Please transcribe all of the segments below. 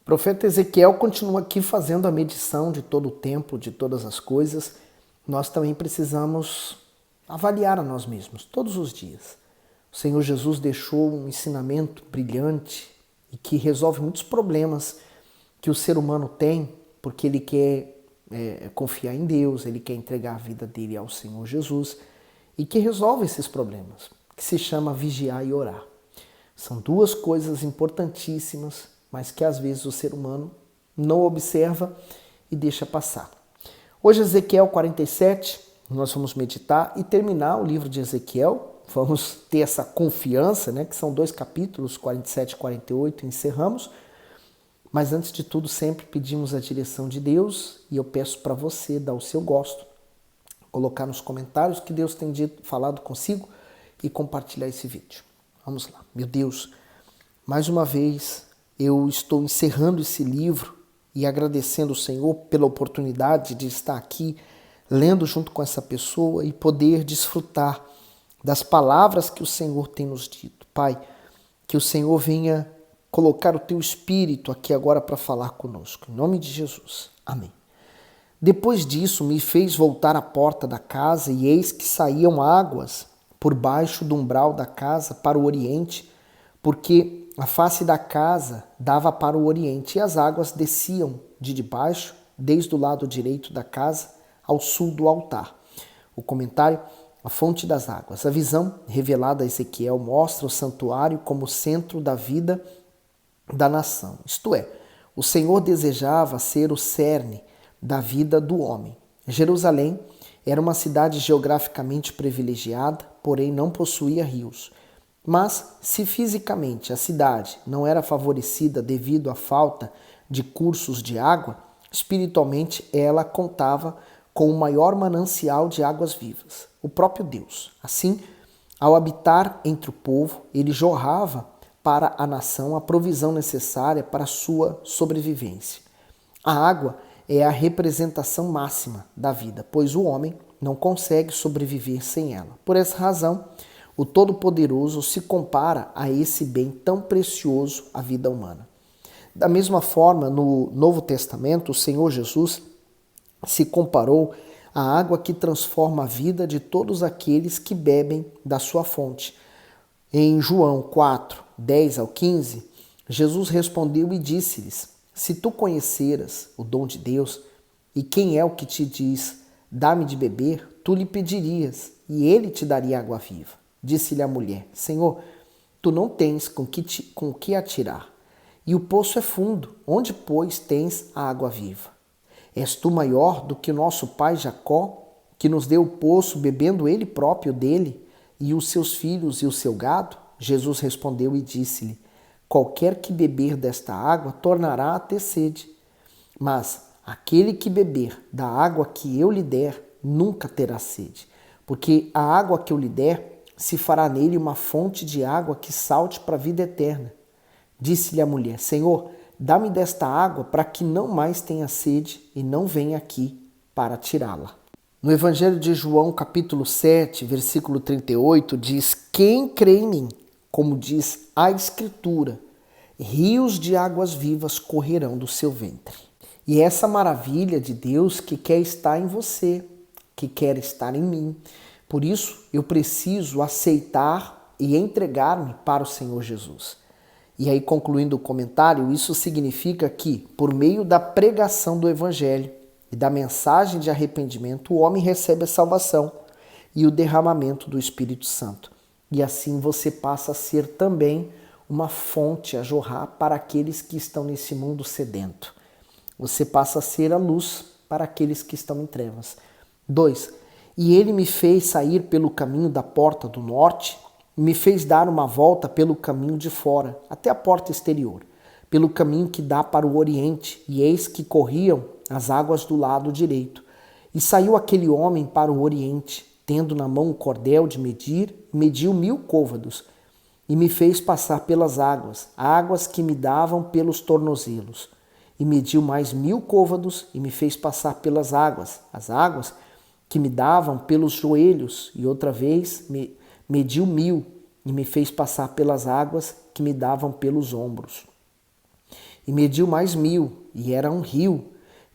O profeta Ezequiel continua aqui fazendo a medição de todo o tempo, de todas as coisas. Nós também precisamos avaliar a nós mesmos todos os dias. O Senhor Jesus deixou um ensinamento brilhante e que resolve muitos problemas que o ser humano tem, porque ele quer confiar em Deus, ele quer entregar a vida dele ao Senhor Jesus e que resolve esses problemas, que se chama vigiar e orar. São duas coisas importantíssimas, mas que às vezes o ser humano não observa e deixa passar. Hoje, Ezequiel 47, nós vamos meditar e terminar o livro de Ezequiel. Vamos ter essa confiança, que são 2 capítulos, 47 e 48, encerramos. Mas antes de tudo, sempre pedimos a direção de Deus e eu peço para você dar o seu gosto, colocar nos comentários o que Deus tem falado consigo e compartilhar esse vídeo. Vamos lá. Meu Deus, mais uma vez eu estou encerrando esse livro e agradecendo o Senhor pela oportunidade de estar aqui lendo junto com essa pessoa e poder desfrutar das palavras que o Senhor tem nos dito. Pai, que o Senhor venha colocar o teu Espírito aqui agora para falar conosco. Em nome de Jesus. Amém. Depois disso, me fez voltar à porta da casa e eis que saíam águas por baixo do umbral da casa para o oriente, porque a face da casa dava para o oriente e as águas desciam de debaixo, desde o lado direito da casa ao sul do altar. O comentário: a fonte das águas. A visão revelada a Ezequiel mostra o santuário como centro da vida da nação. Isto é, o Senhor desejava ser o cerne da vida do homem. Jerusalém era uma cidade geograficamente privilegiada, porém não possuía rios. Mas, se fisicamente a cidade não era favorecida devido à falta de cursos de água, espiritualmente ela contava com o maior manancial de águas vivas, o próprio Deus. Assim, ao habitar entre o povo, ele jorrava para a nação a provisão necessária para a sua sobrevivência. A água é a representação máxima da vida, pois o homem não consegue sobreviver sem ela. Por essa razão, o Todo-Poderoso se compara a esse bem tão precioso, a vida humana. Da mesma forma, no Novo Testamento, o Senhor Jesus se comparou à água que transforma a vida de todos aqueles que bebem da sua fonte. Em João 4, 10 ao 15, Jesus respondeu e disse-lhes: se tu conheceras o dom de Deus, e quem é o que te diz, dá-me de beber, tu lhe pedirias, e ele te daria água viva. Disse-lhe a mulher: Senhor, tu não tens com que atirar, e o poço é fundo, onde, pois, tens a água viva? És tu maior do que o nosso pai Jacó, que nos deu o poço, bebendo ele próprio dele, e os seus filhos e o seu gado? Jesus respondeu e disse-lhe: qualquer que beber desta água tornará a ter sede, mas aquele que beber da água que eu lhe der nunca terá sede, porque a água que eu lhe der se fará nele uma fonte de água que salte para a vida eterna. Disse-lhe a mulher: Senhor, dá-me desta água para que não mais tenha sede e não venha aqui para tirá-la. No Evangelho de João, capítulo 7, versículo 38, diz: quem crê em mim, como diz a Escritura, rios de águas vivas correrão do seu ventre. E essa maravilha de Deus que quer estar em você, que quer estar em mim. Por isso, eu preciso aceitar e entregar-me para o Senhor Jesus. E aí, concluindo o comentário, isso significa que, por meio da pregação do Evangelho e da mensagem de arrependimento, o homem recebe a salvação e o derramamento do Espírito Santo. E assim você passa a ser também uma fonte a jorrar para aqueles que estão nesse mundo sedento. Você passa a ser a luz para aqueles que estão em trevas. 2. E ele me fez sair pelo caminho da porta do norte e me fez dar uma volta pelo caminho de fora, até a porta exterior, pelo caminho que dá para o oriente, e eis que corriam as águas do lado direito. E saiu aquele homem para o oriente, tendo na mão um cordel de medir, mediu 1000 côvados, e me fez passar pelas águas, águas que me davam pelos tornozelos. E mediu mais 1000 côvados, e me fez passar pelas águas, as águas que me davam pelos joelhos, e outra vez mediu 1000, e me fez passar pelas águas que me davam pelos ombros. e mediu mais 1000, e era um rio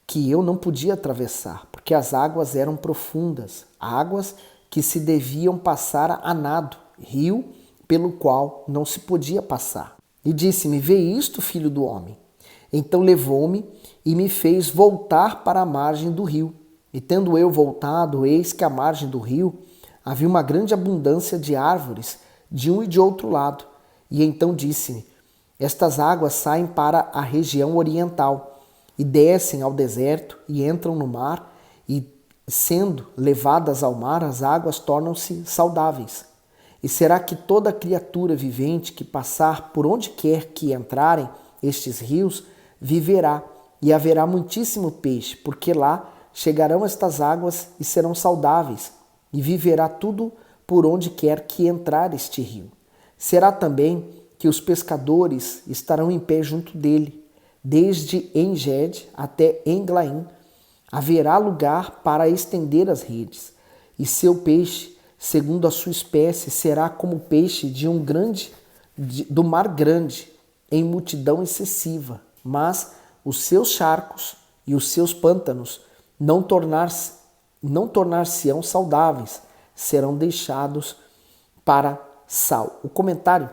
que eu não podia atravessar, porque as águas eram profundas, águas que se deviam passar a nado, rio pelo qual não se podia passar. E disse-me: vê isto, filho do homem. Então levou-me e me fez voltar para a margem do rio. E tendo eu voltado, eis que à margem do rio havia uma grande abundância de árvores de um e de outro lado. E então disse-me: estas águas saem para a região oriental e descem ao deserto e entram no mar, e sendo levadas ao mar, as águas tornam-se saudáveis. E será que toda criatura vivente que passar por onde quer que entrarem estes rios viverá, e haverá muitíssimo peixe, porque lá chegarão estas águas e serão saudáveis, e viverá tudo por onde quer que entrar este rio. Será também que os pescadores estarão em pé junto dele, desde En-Gede até Englaim. Haverá lugar para estender as redes, e seu peixe, segundo a sua espécie, será como o peixe do mar grande, em multidão excessiva. Mas os seus charcos e os seus pântanos não tornar-se-ão saudáveis, serão deixados para sal. O comentário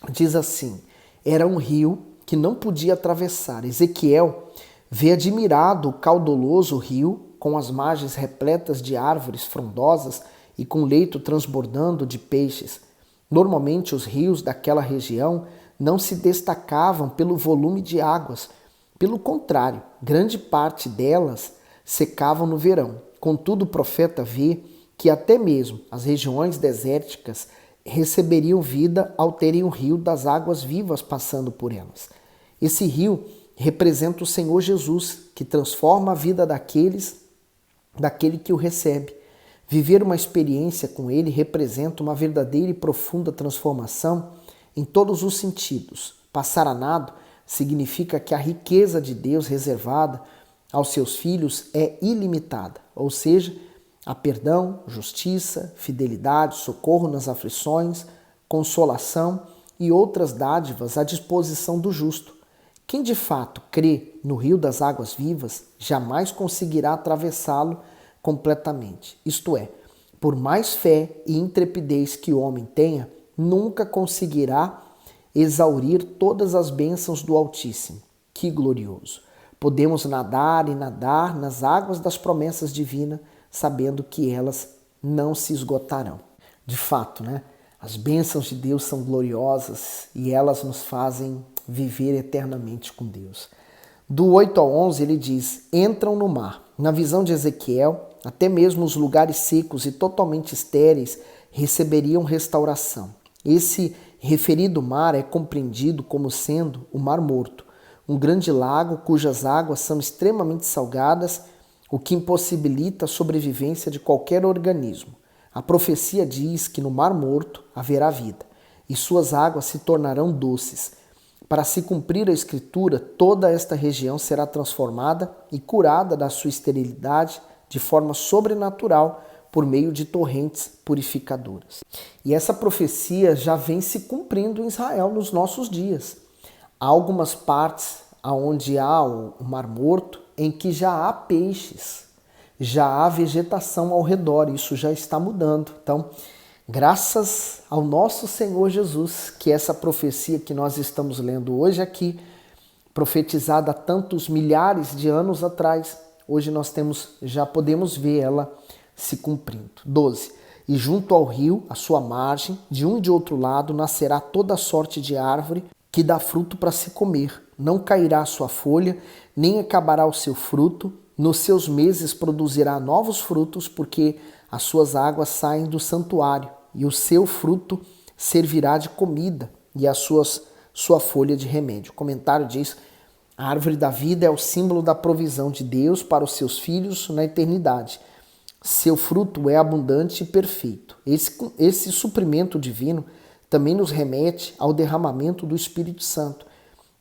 diz assim: era um rio que não podia atravessar. Ezequiel vê admirado o caudaloso rio, com as margens repletas de árvores frondosas e com leito transbordando de peixes. Normalmente os rios daquela região não se destacavam pelo volume de águas. Pelo contrário, grande parte delas secavam no verão. Contudo, o profeta vê que até mesmo as regiões desérticas receberiam vida ao terem o rio das águas vivas passando por elas. Esse rio representa o Senhor Jesus, que transforma a vida daquele que o recebe. Viver uma experiência com ele representa uma verdadeira e profunda transformação em todos os sentidos. Passar a nado significa que a riqueza de Deus reservada aos seus filhos é ilimitada, ou seja, há perdão, justiça, fidelidade, socorro nas aflições, consolação e outras dádivas à disposição do justo. Quem de fato crê no rio das águas vivas jamais conseguirá atravessá-lo completamente. Isto é, por mais fé e intrepidez que o homem tenha, nunca conseguirá exaurir todas as bênçãos do Altíssimo. Que glorioso! Podemos nadar e nadar nas águas das promessas divinas, sabendo que elas não se esgotarão. De fato, né? As bênçãos de Deus são gloriosas e elas nos fazem viver eternamente com Deus. Do 8 ao 11 ele diz: entram no mar. Na visão de Ezequiel, até mesmo os lugares secos e totalmente estéreis receberiam restauração. Esse referido mar é compreendido como sendo o Mar Morto, um grande lago cujas águas são extremamente salgadas, o que impossibilita a sobrevivência de qualquer organismo. A profecia diz que no Mar Morto haverá vida, e suas águas se tornarão doces. Para se cumprir a Escritura, toda esta região será transformada e curada da sua esterilidade de forma sobrenatural por meio de torrentes purificadoras. E essa profecia já vem se cumprindo em Israel nos nossos dias. Há algumas partes onde há o Mar Morto em que já há peixes, já há vegetação ao redor, isso já está mudando. Então, graças ao nosso Senhor Jesus, que essa profecia que nós estamos lendo hoje aqui, profetizada há tantos milhares de anos atrás, hoje nós já podemos ver ela se cumprindo. 12. E junto ao rio, à sua margem, de um e de outro lado, nascerá toda sorte de árvore que dá fruto para se comer. Não cairá a sua folha, nem acabará o seu fruto. Nos seus meses produzirá novos frutos, porque as suas águas saem do santuário, e o seu fruto servirá de comida, e a sua folha de remédio. O comentário diz: a árvore da vida é o símbolo da provisão de Deus para os seus filhos na eternidade. Seu fruto é abundante e perfeito. Esse suprimento divino também nos remete ao derramamento do Espírito Santo,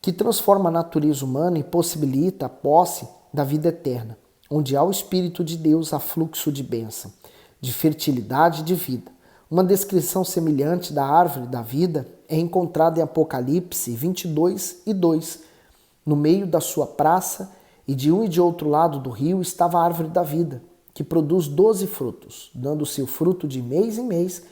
que transforma a natureza humana e possibilita a posse da vida eterna. Onde há o Espírito de Deus, há fluxo de bênção, de fertilidade e de vida. Uma descrição semelhante da árvore da vida é encontrada em Apocalipse 22 e 2. No meio da sua praça, e de um e de outro lado do rio, estava a árvore da vida, que produz 12 frutos, dando seu fruto de mês em mês,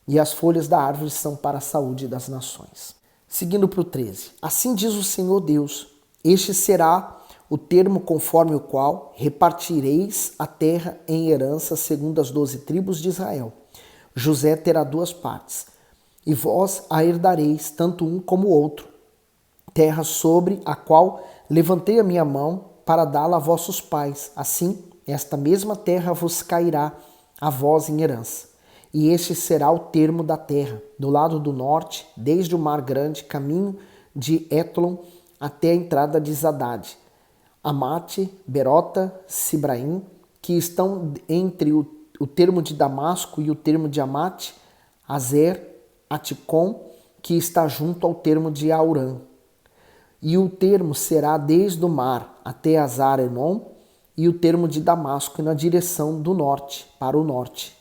e as folhas da árvore são para a saúde das nações. Seguindo para o 13. Assim diz o Senhor Deus, este será o termo conforme o qual repartireis a terra em herança segundo as 12 tribos de Israel. José terá 2 partes, e vós a herdareis, tanto um como o outro, terra sobre a qual levantei a minha mão para dá-la a vossos pais. Assim, esta mesma terra vos cairá a vós em herança. E este será o termo da terra, do lado do norte, desde o mar grande, caminho de Etlon até a entrada de Zadade, Amate, Berota, Sibraim, que estão entre o termo de Damasco e o termo de Amate, Azer, Aticom, que está junto ao termo de Aurã. E o termo será desde o mar até Azar-Enon, e o termo de Damasco na direção do norte, para o norte.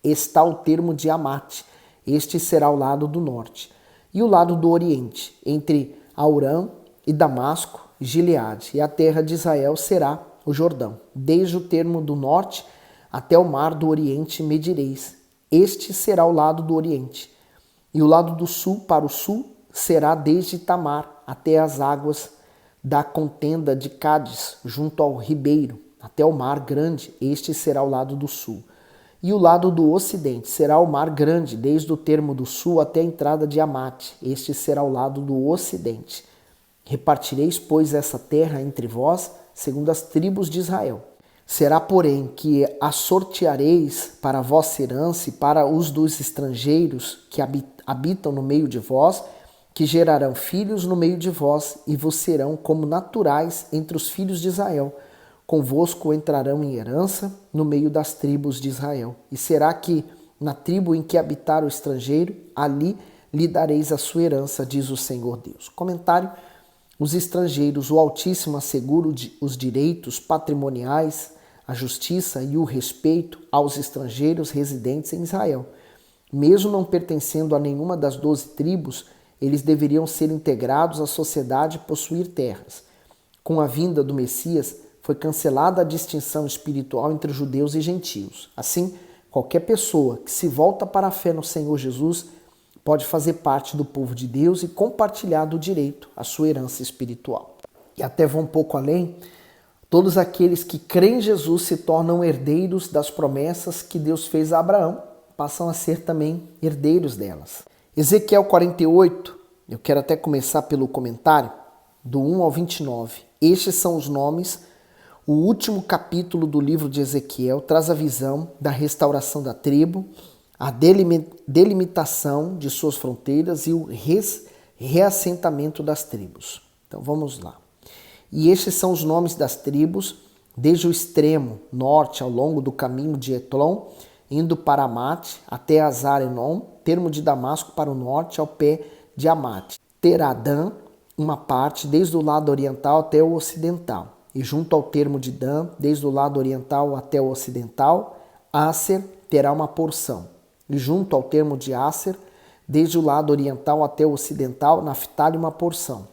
Está o termo de Amate, este será o lado do norte. E o lado do oriente, entre Aurã e Damasco, Gileade, e a terra de Israel será o Jordão. Desde o termo do norte até o mar do oriente medireis. Este será o lado do oriente. E o lado do sul, para o sul, será desde Tamar até as águas da contenda de Cádiz, junto ao ribeiro, até o mar grande. Este será o lado do sul. E o lado do ocidente será o mar grande, desde o termo do sul até a entrada de Amate. Este será o lado do ocidente. Repartireis, pois, essa terra entre vós, segundo as tribos de Israel. Será, porém, que a sorteareis para a vossa herança e para os dos estrangeiros que habitam no meio de vós, que gerarão filhos no meio de vós, e vos serão como naturais entre os filhos de Israel. Convosco entrarão em herança no meio das tribos de Israel. E será que na tribo em que habitar o estrangeiro, ali lhe dareis a sua herança, diz o Senhor Deus. Comentário: os estrangeiros, o Altíssimo assegura os direitos patrimoniais, a justiça e o respeito aos estrangeiros residentes em Israel. Mesmo não pertencendo a nenhuma das 12 tribos, eles deveriam ser integrados à sociedade e possuir terras. Com a vinda do Messias, foi cancelada a distinção espiritual entre judeus e gentios. Assim, qualquer pessoa que se volta para a fé no Senhor Jesus pode fazer parte do povo de Deus e compartilhar do direito à sua herança espiritual. E até vou um pouco além, todos aqueles que creem em Jesus se tornam herdeiros das promessas que Deus fez a Abraão, passam a ser também herdeiros delas. Ezequiel 48, eu quero até começar pelo comentário, do 1 ao 29. Estes são os nomes. O último capítulo do livro de Ezequiel traz a visão da restauração da tribo, a delimitação de suas fronteiras e o reassentamento das tribos. Então vamos lá. E estes são os nomes das tribos, desde o extremo norte ao longo do caminho de Etlon, indo para Amate até Azar-Enon, termo de Damasco para o norte ao pé de Amate. Teradã, uma parte desde o lado oriental até o ocidental. E junto ao termo de Dan, desde o lado oriental até o ocidental, Aser terá uma porção. E junto ao termo de Aser, desde o lado oriental até o ocidental, Naftali uma porção.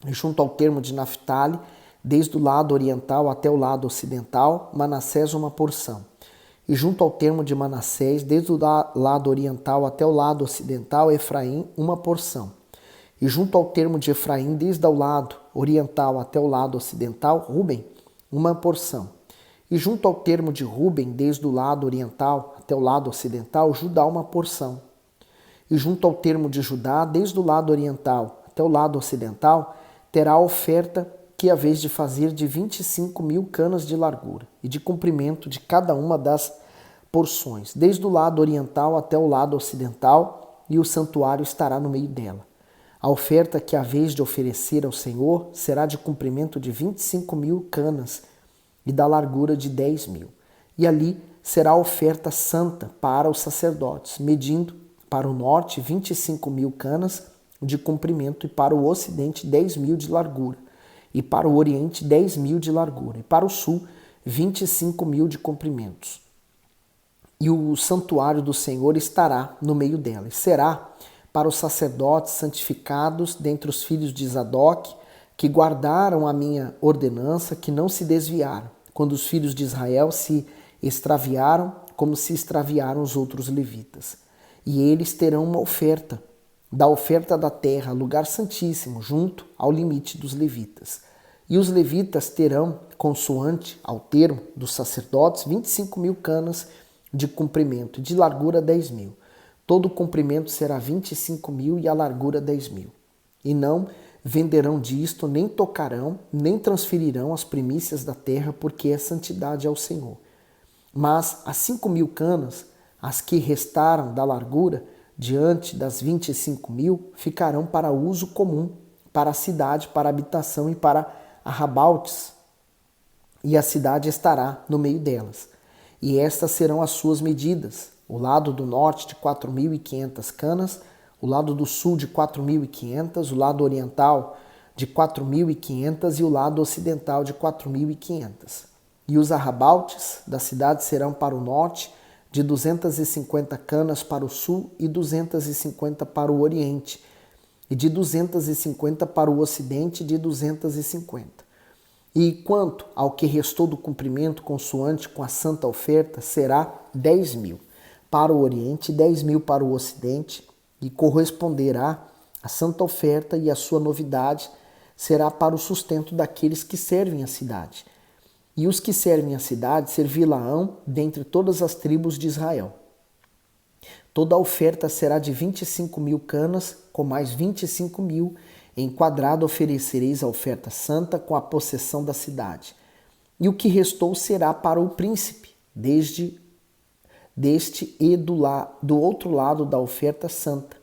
E junto ao termo de Naftali, desde o lado oriental até o lado ocidental, Manassés uma porção. E junto ao termo de Manassés, desde o lado oriental até o lado ocidental, Efraim uma porção. E junto ao termo de Efraim, desde o lado oriental até o lado ocidental, Ruben, uma porção. E junto ao termo de Ruben, desde o lado oriental até o lado ocidental, Judá, uma porção. E junto ao termo de Judá, desde o lado oriental até o lado ocidental, terá a oferta que é vez de fazer de 25.000 canas de largura e de comprimento de cada uma das porções, desde o lado oriental até o lado ocidental, e o santuário estará no meio dela. A oferta que há vez de oferecer ao Senhor será de comprimento de 25.000 canas e da largura de 10.000. E ali será a oferta santa para os sacerdotes, medindo para o norte 25.000 canas de comprimento e para o ocidente 10.000 de largura, e para o oriente 10.000 de largura, e para o sul 25.000 de comprimentos. E o santuário do Senhor estará no meio dela, e será para os sacerdotes santificados dentre os filhos de Zadok, que guardaram a minha ordenança, que não se desviaram, quando os filhos de Israel se extraviaram, como se extraviaram os outros levitas. E eles terão uma oferta, da oferta da terra, lugar santíssimo, junto ao limite dos levitas. E os levitas terão, consoante ao termo dos sacerdotes, 25.000 canas de comprimento, de largura 10.000. Todo o comprimento será 25.000 e a largura 10.000. E não venderão disto, nem tocarão, nem transferirão as primícias da terra, porque é santidade ao Senhor. Mas as 5.000 canas, as que restaram da largura, diante das 25.000, ficarão para uso comum, para a cidade, para a habitação e para arrabaldes, e a cidade estará no meio delas. E estas serão as suas medidas: o lado do norte de 4.500 canas, o lado do sul de 4.500, o lado oriental de 4.500 e o lado ocidental de 4.500. E os arrabaldes da cidade serão para o norte, de 250 canas para o sul e 250 para o oriente, e de 250 para o ocidente e de 250. E quanto ao que restou do cumprimento consoante com a santa oferta, será 10.000 para o oriente e 10.000 para o ocidente, e corresponderá a santa oferta, e a sua novidade será para o sustento daqueles que servem a cidade. E os que servem a cidade servi-la-ão dentre todas as tribos de Israel. Toda a oferta será de 25.000 canas, com mais 25.000. Em quadrado oferecereis a oferta santa com a possessão da cidade. E o que restou será para o príncipe, deste e do outro lado da oferta santa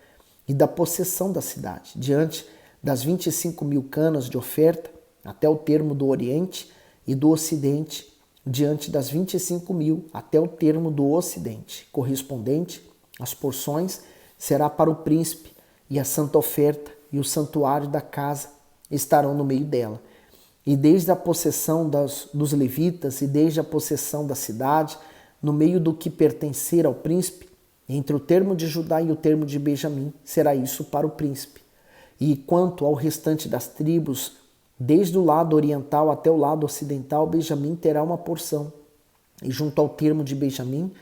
e da possessão da cidade, diante das 25.000 canas de oferta, até o termo do oriente, e do ocidente, diante das 25.000 até o termo do ocidente, correspondente às porções, será para o príncipe, e a santa oferta e o santuário da casa estarão no meio dela. E desde a possessão dos levitas e desde a possessão da cidade, no meio do que pertencer ao príncipe, entre o termo de Judá e o termo de Benjamim, será isso para o príncipe. E quanto ao restante das tribos, desde o lado oriental até o lado ocidental, Benjamim terá uma porção. E junto ao termo de Benjamim,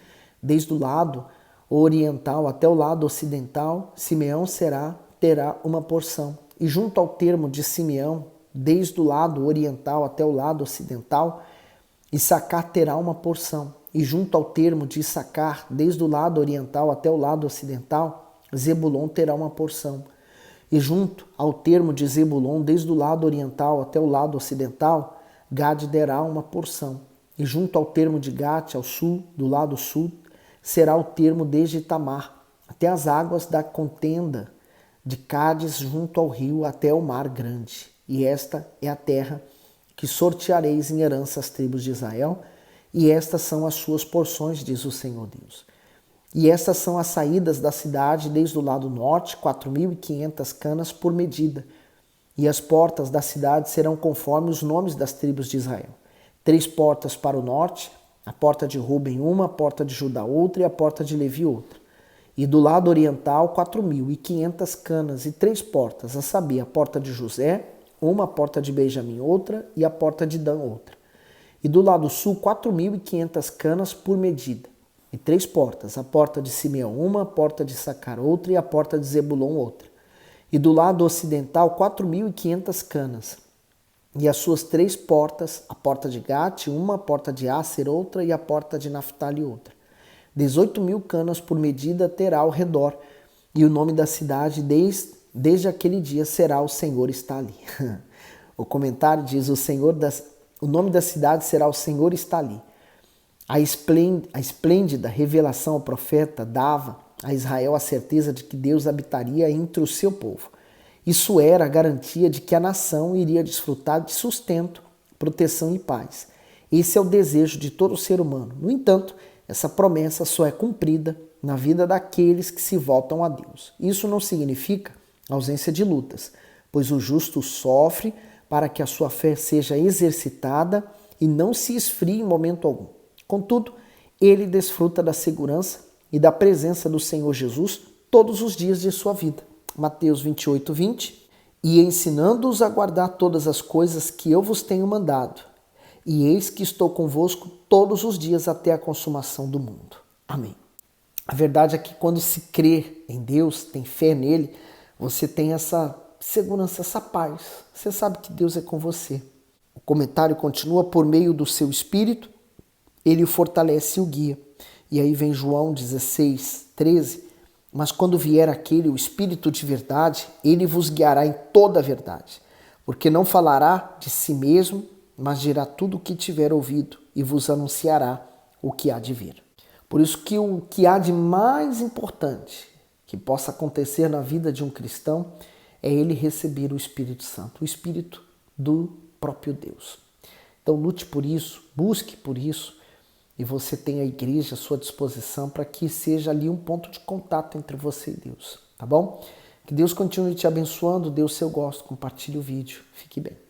desde o lado oriental até o lado ocidental, Simeão terá uma porção. E junto ao termo de Simeão, desde o lado oriental até o lado ocidental, Issacar terá uma porção. E junto ao termo de Issacar, desde o lado oriental até o lado ocidental, Zebulon terá uma porção. E junto ao termo de Zebulon, desde o lado oriental até o lado ocidental, Gade terá uma porção. E junto ao termo de Gate, ao sul, do lado sul, será o termo desde Tamar, até as águas da contenda de Cádiz, junto ao rio, até o mar grande. E esta é a terra que sorteareis em herança às tribos de Israel, e estas são as suas porções, diz o Senhor Deus. E estas são as saídas da cidade desde o lado norte, 4.500 canas por medida. E as portas da cidade serão conforme os nomes das tribos de Israel. 3 portas para o norte, a porta de Ruben uma, a porta de Judá outra e a porta de Levi outra. E do lado oriental, 4.500 canas e 3 portas, a saber, a porta de José, uma, a porta de Benjamim outra e a porta de Dan outra. E do lado sul, 4.500 canas por medida. E 3 portas, a porta de Simeão uma, a porta de Issacar outra e a porta de Zebulon outra. E do lado ocidental, 4.500 canas. E as suas 3 portas, a porta de Gate uma, a porta de Asser outra e a porta de Naftali outra. 18.000 canas por medida terá ao redor. E o nome da cidade desde aquele dia será: o Senhor está ali. O comentário diz: o nome da cidade será: o Senhor está ali. A esplêndida revelação ao profeta dava a Israel a certeza de que Deus habitaria entre o seu povo. Isso era a garantia de que a nação iria desfrutar de sustento, proteção e paz. Esse é o desejo de todo ser humano. No entanto, essa promessa só é cumprida na vida daqueles que se voltam a Deus. Isso não significa ausência de lutas, pois o justo sofre para que a sua fé seja exercitada e não se esfrie em momento algum. Contudo, ele desfruta da segurança e da presença do Senhor Jesus todos os dias de sua vida. Mateus 28:20. e ensinando-os a guardar todas as coisas que eu vos tenho mandado. E eis que estou convosco todos os dias até a consumação do mundo. Amém. A verdade é que quando se crê em Deus, tem fé nele, você tem essa segurança, essa paz. Você sabe que Deus é com você. O comentário continua: por meio do seu Espírito, ele o fortalece e o guia. E aí vem João 16:13. Mas quando vier aquele, o Espírito de verdade, ele vos guiará em toda a verdade. Porque não falará de si mesmo, mas dirá tudo o que tiver ouvido e vos anunciará o que há de vir. Por isso que o que há de mais importante que possa acontecer na vida de um cristão é ele receber o Espírito Santo, o Espírito do próprio Deus. Então lute por isso, busque por isso, e você tem a igreja à sua disposição para que seja ali um ponto de contato entre você e Deus, tá bom? Que Deus continue te abençoando, dê o seu gosto, compartilhe o vídeo, fique bem.